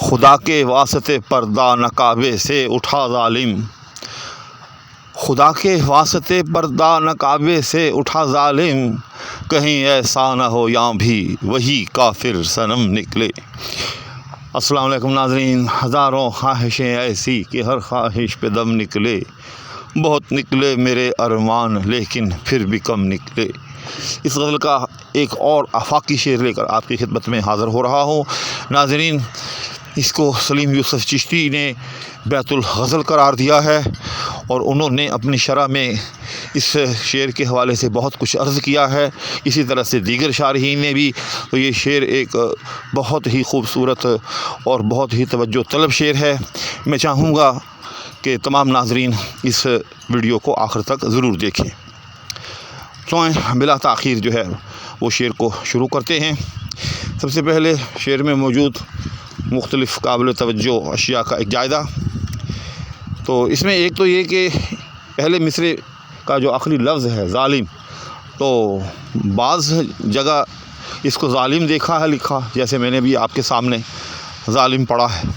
خدا کے واسطے پردہ نہ کعبے سے اٹھا ظالم، خدا کے واسطے پردہ نہ کعبے سے اٹھا ظالم، کہیں ایسا نہ ہو یہاں بھی وہی کافر صنم نکلے۔ السلام علیکم ناظرین، ہزاروں خواہشیں ایسی کہ ہر خواہش پہ دم نکلے، بہت نکلے میرے ارمان لیکن پھر بھی کم نکلے۔ اس غزل کا ایک اور آفاقی شعر لے کر آپ کی خدمت میں حاضر ہو رہا ہوں۔ ناظرین، اس کو سلیم یوسف چشتی نے بیت الغزل قرار دیا ہے، اور انہوں نے اپنی شرح میں اس شعر کے حوالے سے بہت کچھ عرض کیا ہے، اسی طرح سے دیگر شارحین نے بھی۔ تو یہ شعر ایک بہت ہی خوبصورت اور بہت ہی توجہ طلب شعر ہے۔ میں چاہوں گا کہ تمام ناظرین اس ویڈیو کو آخر تک ضرور دیکھیں۔ تو بلا تاخیر جو ہے وہ شعر کو شروع کرتے ہیں۔ سب سے پہلے شعر میں موجود مختلف قابل توجہ اشیاء کا ایک جائزہ۔ تو اس میں ایک تو یہ کہ پہلے مصرعے کا جو آخری لفظ ہے ظالم، تو بعض جگہ اس کو ظالم دیکھا ہے لکھا، جیسے میں نے بھی آپ کے سامنے ظالم پڑھا ہے،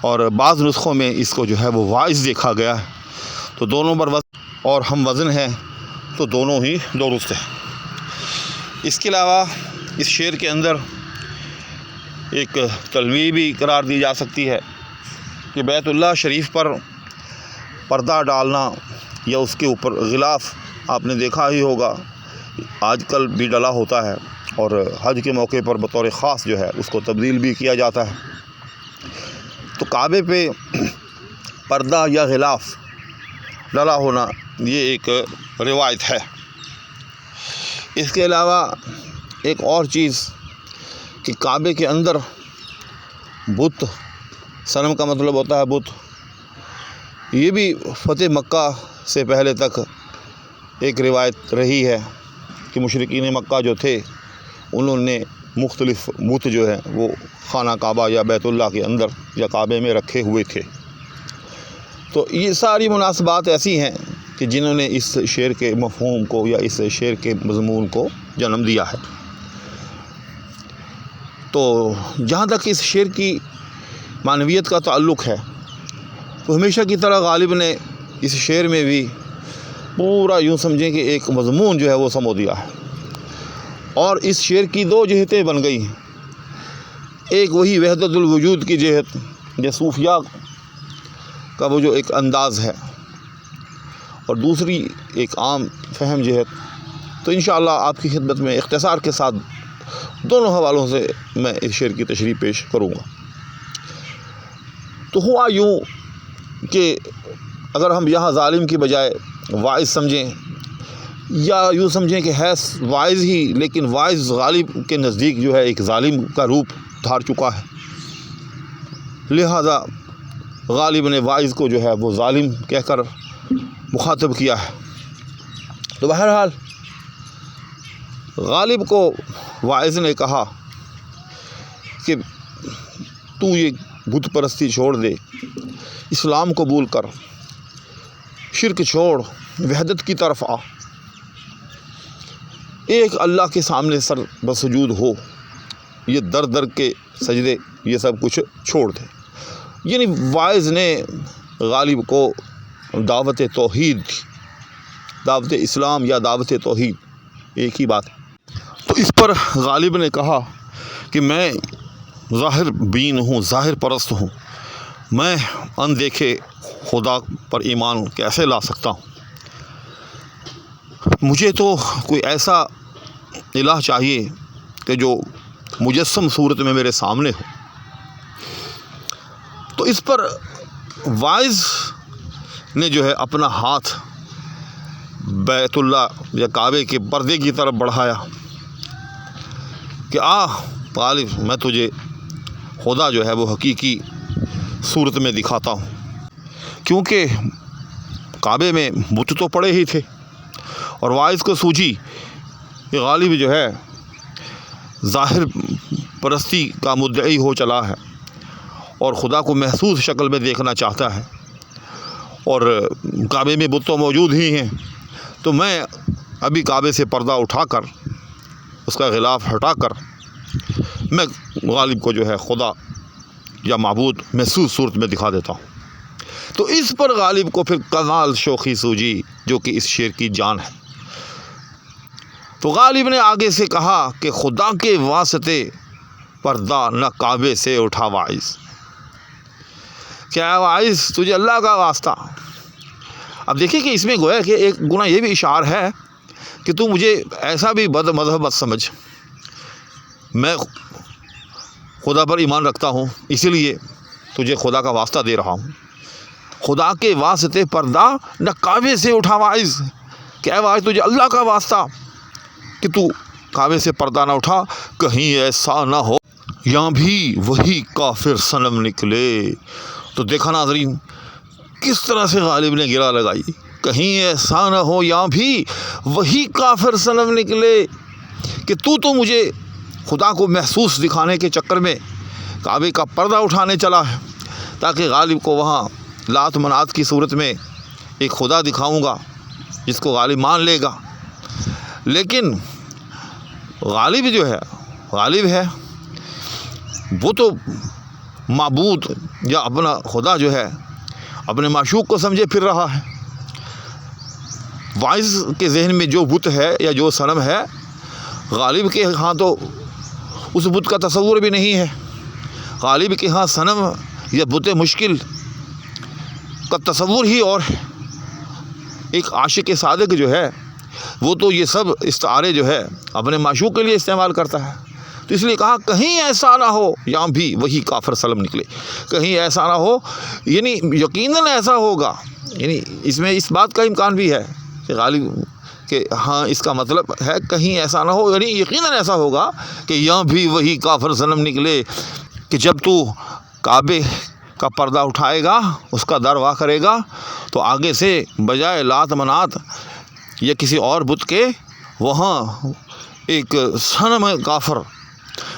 اور بعض نسخوں میں اس کو جو ہے وہ واعظ دیکھا گیا ہے۔ تو دونوں بر وزن اور ہم وزن ہیں، تو دونوں ہی درست ہیں۔ اس کے علاوہ اس شعر کے اندر ایک تلویح بھی قرار دی جا سکتی ہے کہ بیت اللہ شریف پر پردہ ڈالنا یا اس کے اوپر غلاف آپ نے دیکھا ہی ہوگا، آج کل بھی ڈلا ہوتا ہے، اور حج کے موقع پر بطور خاص جو ہے اس کو تبدیل بھی کیا جاتا ہے۔ تو کعبے پہ پردہ یا غلاف ڈلا ہونا یہ ایک روایت ہے۔ اس کے علاوہ ایک اور چیز کہ کعبے کے اندر بت، صنم کا مطلب ہوتا ہے بت، یہ بھی فتح مکہ سے پہلے تک ایک روایت رہی ہے کہ مشرکین مکہ جو تھے انہوں نے مختلف بت جو ہے وہ خانہ کعبہ یا بیت اللہ کے اندر یا کعبے میں رکھے ہوئے تھے۔ تو یہ ساری مناسبات ایسی ہیں کہ جنہوں نے اس شعر کے مفہوم کو یا اس شعر کے مضمون کو جنم دیا ہے۔ تو جہاں تک اس شعر کی معنویت کا تعلق ہے، تو ہمیشہ کی طرح غالب نے اس شعر میں بھی پورا یوں سمجھیں کہ ایک مضمون جو ہے وہ سمو دیا ہے، اور اس شعر کی دو جہتیں بن گئی ہیں۔ ایک وہی وحدت الوجود کی جہت، یہ صوفیاء کا وہ جو ایک انداز ہے، اور دوسری ایک عام فہم جہت۔ تو انشاءاللہ آپ کی خدمت میں اختصار کے ساتھ دونوں حوالوں سے میں اس شعر کی تشریح پیش کروں گا۔ تو ہوا یوں کہ اگر ہم یہاں ظالم کی بجائے واعظ سمجھیں، یا یوں سمجھیں کہ ہے واعظ ہی لیکن واعظ غالب کے نزدیک جو ہے ایک ظالم کا روپ دھار چکا ہے، لہذا غالب نے واعظ کو جو ہے وہ ظالم کہہ کر مخاطب کیا ہے۔ تو بہرحال غالب کو واعظ نے کہا کہ تو یہ بت پرستی چھوڑ دے، اسلام قبول کر، شرک چھوڑ، وحدت کی طرف آ، ایک اللہ کے سامنے سر بسجود ہو، یہ در در کے سجدے یہ سب کچھ چھوڑ دے۔ یعنی واعظ نے غالب کو دعوت توحید، دعوت اسلام یا دعوت توحید ایک ہی بات ہے۔ تو اس پر غالب نے کہا کہ میں ظاہر بین ہوں، ظاہر پرست ہوں، میں اندیکھے خدا پر ایمان کیسے لا سکتا ہوں؟ مجھے تو کوئی ایسا الہ چاہیے کہ جو مجسم صورت میں میرے سامنے ہو۔ تو اس پر واعظ نے جو ہے اپنا ہاتھ بیت اللہ یا کعبے کے پردے کی طرف بڑھایا کہ آ غالب، میں تجھے خدا جو ہے وہ حقیقی صورت میں دکھاتا ہوں، کیونکہ کعبے میں بت تو پڑے ہی تھے، اور واعظ کو سوجھی کہ غالب جو ہے ظاہر پرستی کا مدعی ہو چلا ہے، اور خدا کو محسوس شکل میں دیکھنا چاہتا ہے، اور کعبے میں بت تو موجود ہی ہیں، تو میں ابھی کعبے سے پردہ اٹھا کر، اس کا غلاف ہٹا کر، میں غالب کو جو ہے خدا یا معبود محسوس صورت میں دکھا دیتا ہوں۔ تو اس پر غالب کو پھر کمال شوخی سوجی جو کہ اس شعر کی جان ہے۔ تو غالب نے آگے سے کہا کہ خدا کے واسطے پردہ نہ کعبے سے اٹھا واعظ، کیا واعظ تجھے اللہ کا واسطہ۔ اب دیکھیں کہ اس میں گویا کہ ایک گناہ یہ بھی اشعار ہے کہ تو مجھے ایسا بھی بد مذہب مت سمجھ، میں خدا پر ایمان رکھتا ہوں، اسی لیے تجھے خدا کا واسطہ دے رہا ہوں۔ خدا کے واسطے پردہ نہ کعبے سے اٹھا واعظ، کیا واعظ تجھے اللہ کا واسطہ کہ تو کعبے سے پردہ نہ اٹھا، کہیں ایسا نہ ہو یہاں بھی وہی کافر صنم نکلے۔ تو دیکھا ناظرین کس طرح سے غالب نے گرا لگائی، کہیں ایسا نہ ہو یہاں بھی وہی کافر صنم نکلے کہ تو مجھے خدا کو محسوس دکھانے کے چکر میں کعبے کا پردہ اٹھانے چلا ہے، تاکہ غالب کو وہاں لات منات کی صورت میں ایک خدا دکھاؤں گا جس کو غالب مان لے گا۔ لیکن غالب جو ہے غالب ہے وہ تو معبود یا اپنا خدا جو ہے اپنے معشوق کو سمجھے پھر رہا ہے۔ واعظ کے ذہن میں جو بت ہے یا جو صنم ہے، غالب کے ہاں تو اس بت کا تصور بھی نہیں ہے۔ غالب کے ہاں صنم یا بت مشکل کا تصور ہی اور ہے۔ ایک عاشق صادق جو ہے وہ تو یہ سب استعارے جو ہے اپنے معشوق کے لیے استعمال کرتا ہے۔ تو اس لیے کہا کہیں ایسا نہ ہو یہاں بھی وہی کافر صنم نکلے، کہیں ایسا نہ ہو، یعنی یقیناً ایسا ہوگا، یعنی اس میں اس بات کا امکان بھی ہے کہ غالب کہ ہاں اس کا مطلب ہے کہیں ایسا نہ ہو، یعنی یقیناً ایسا ہوگا کہ یہاں بھی وہی کافر صنم نکلے کہ جب تو کعبے کا پردہ اٹھائے گا، اس کا در وا کرے گا، تو آگے سے بجائے لات منات یا کسی اور بت کے وہاں ایک صنم کافر،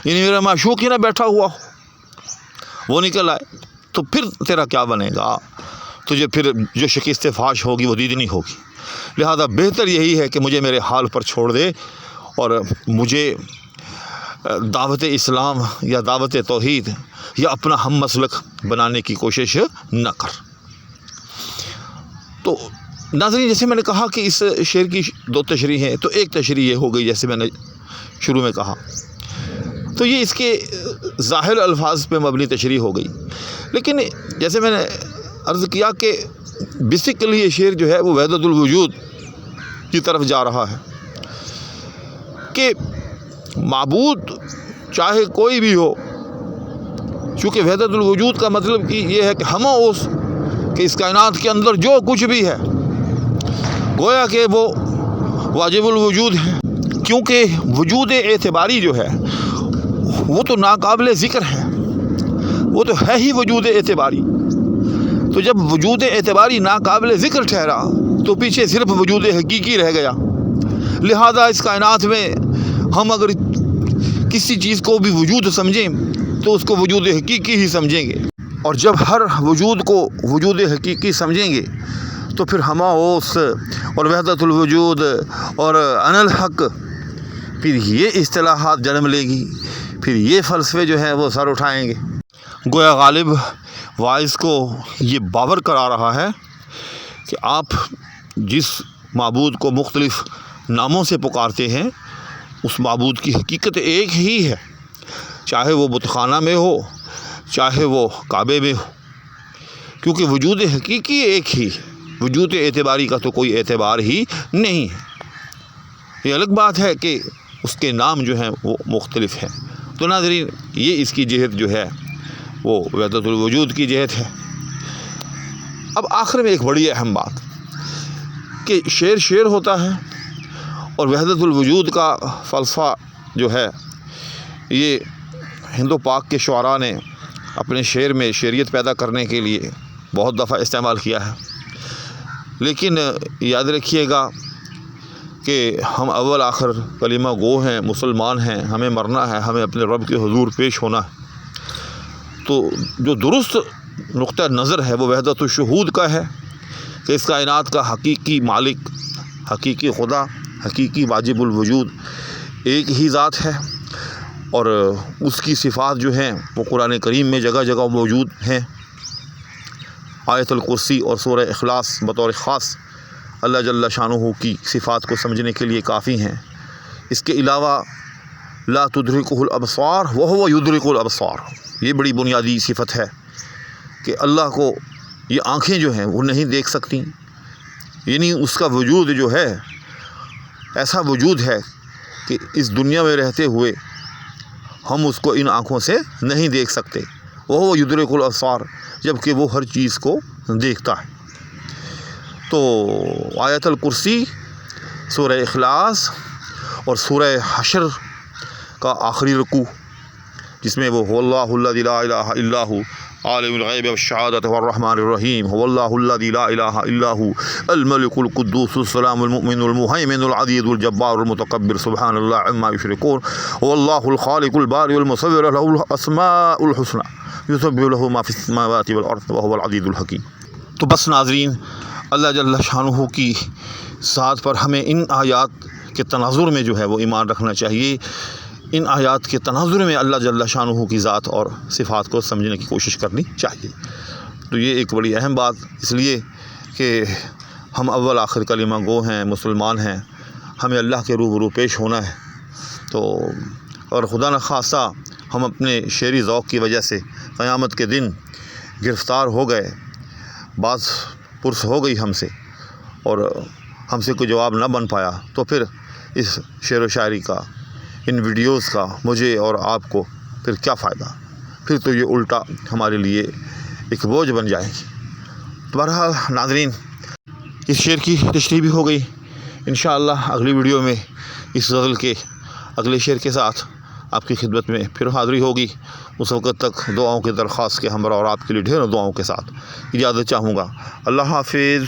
یعنی میرا معشوق ہی نہ بیٹھا ہوا ہو، وہ نکل آئے، تو پھر تیرا کیا بنے گا؟ تجھے پھر جو شکست فاش ہوگی وہ دیدنی ہوگی۔ لہذا بہتر یہی ہے کہ مجھے میرے حال پر چھوڑ دے اور مجھے دعوت اسلام یا دعوت توحید یا اپنا ہم مسلک بنانے کی کوشش نہ کر۔ تو ناظرین جیسے میں نے کہا کہ اس شعر کی دو تشریح ہیں، تو ایک تشریح یہ ہو گئی جیسے میں نے شروع میں کہا، تو یہ اس کے ظاہر الفاظ پہ مبنی تشریح ہو گئی۔ لیکن جیسے میں نے عرض کیا کہ بیسیکلی یہ شعر جو ہے وہ وحدت الوجود کی طرف جا رہا ہے کہ معبود چاہے کوئی بھی ہو، چونکہ وحدت الوجود کا مطلب کہ یہ ہے کہ ہم اس کہ اس کائنات کے اندر جو کچھ بھی ہے گویا کہ وہ واجب الوجود ہے، کیونکہ وجود اعتباری جو ہے وہ تو ناقابل ذکر ہے، وہ تو ہے ہی وجود اعتباری۔ تو جب وجود اعتباری ناقابل ذکر ٹھہرا تو پیچھے صرف وجود حقیقی رہ گیا۔ لہذا اس کائنات میں ہم اگر کسی چیز کو بھی وجود سمجھیں تو اس کو وجود حقیقی ہی سمجھیں گے، اور جب ہر وجود کو وجود حقیقی سمجھیں گے تو پھر ہما اوس اور وحدت الوجود اور انا الحق، پھر یہ اصطلاحات جنم لے گی، پھر یہ فلسفے جو ہیں وہ سر اٹھائیں گے۔ گویا غالب واعظ کو یہ باور کرا رہا ہے کہ آپ جس معبود کو مختلف ناموں سے پکارتے ہیں اس معبود کی حقیقت ایک ہی ہے، چاہے وہ بت خانہ میں ہو چاہے وہ کعبے میں ہو، کیونکہ وجود حقیقی ایک ہی ہے، وجود اعتباری کا تو کوئی اعتبار ہی نہیں ہے۔ یہ الگ بات ہے کہ اس کے نام جو ہیں وہ مختلف ہیں۔ تو ناظرین یہ اس کی جہت جو ہے وہ وحدت الوجود کی جہت ہے۔ اب آخر میں ایک بڑی اہم بات کہ شعر ہوتا ہے اور وحدت الوجود کا فلسفہ جو ہے یہ ہند و پاک کے شعراء نے اپنے شعر میں شعریت پیدا کرنے کے لیے بہت دفعہ استعمال کیا ہے، لیکن یاد رکھیے گا کہ ہم اول آخر کلمہ گو ہیں، مسلمان ہیں، ہمیں مرنا ہے، ہمیں اپنے رب کے حضور پیش ہونا ہے۔ تو جو درست نقطہ نظر ہے وہ وحدت الشہود کا ہے کہ اس کائنات کا حقیقی مالک، حقیقی خدا، حقیقی واجب الوجود ایک ہی ذات ہے، اور اس کی صفات جو ہیں وہ قرآن کریم میں جگہ جگہ موجود ہیں۔ آیت الکرسی اور سورہ اخلاص بطور خاص اللہ جل شانہ کی صفات کو سمجھنے کے لیے کافی ہیں۔ اس کے علاوہ لا تدرکہ الابصار وہو یدرک الابصار، یہ بڑی بنیادی صفت ہے کہ اللہ کو یہ آنکھیں جو ہیں وہ نہیں دیکھ سکتی، یعنی اس کا وجود جو ہے ایسا وجود ہے کہ اس دنیا میں رہتے ہوئے ہم اس کو ان آنکھوں سے نہیں دیکھ سکتے۔ وہو یدرک الابصار، جبکہ وہ ہر چیز کو دیکھتا ہے۔ تو آیت الکرسی، سورہ اخلاص اور سورہ حشر کا آخری رکوع جس میں وہ هو اللہ الذی لا الہ الا هو عالم الغیب والشہادۃ والرحمن الرحیم، هو اللہ الذی لا الہ الا هو الملک القدوس السلام المؤمن المہیمن العزیز الجبار المتکبر سبحان اللہ عما یشرکون، هو اللہ الخالق البارئ المصور له الاسماء الحسنى یسبح له ما فی السماوات والارض وهو العزیز الحکیم۔ تو بس ناظرین، اللہ جل شانہ کی ذات پر ہمیں ان آیات کے تناظر میں جو ہے وہ ایمان رکھنا چاہیے۔ ان آیات کے تناظر میں اللہ جل شانہ کی ذات اور صفات کو سمجھنے کی کوشش کرنی چاہیے۔ تو یہ ایک بڑی اہم بات اس لیے کہ ہم اول آخر کلمہ گو ہیں، مسلمان ہیں، ہمیں اللہ کے روبرو پیش ہونا ہے۔ تو اور خدا نخواستہ ہم اپنے شعری ذوق کی وجہ سے قیامت کے دن گرفتار ہو گئے، بعض پرس ہو گئی ہم سے اور ہم سے کوئی جواب نہ بن پایا، تو پھر اس شعر و شاعری کا، ان ویڈیوز کا مجھے اور آپ کو پھر کیا فائدہ؟ پھر تو یہ الٹا ہمارے لیے ایک بوجھ بن جائے گی۔ بہرحال ناظرین، اس شعر کی تشریح بھی ہو گئی۔ انشاءاللہ اگلی ویڈیو میں اس غزل کے اگلے شعر کے ساتھ آپ کی خدمت میں پھر حاضری ہوگی۔ اس وقت تک دعاؤں کی درخواست کے ہمراہ اور آپ کے لیے ڈھیروں دعاؤں کے ساتھ اجازت چاہوں گا۔ اللہ حافظ۔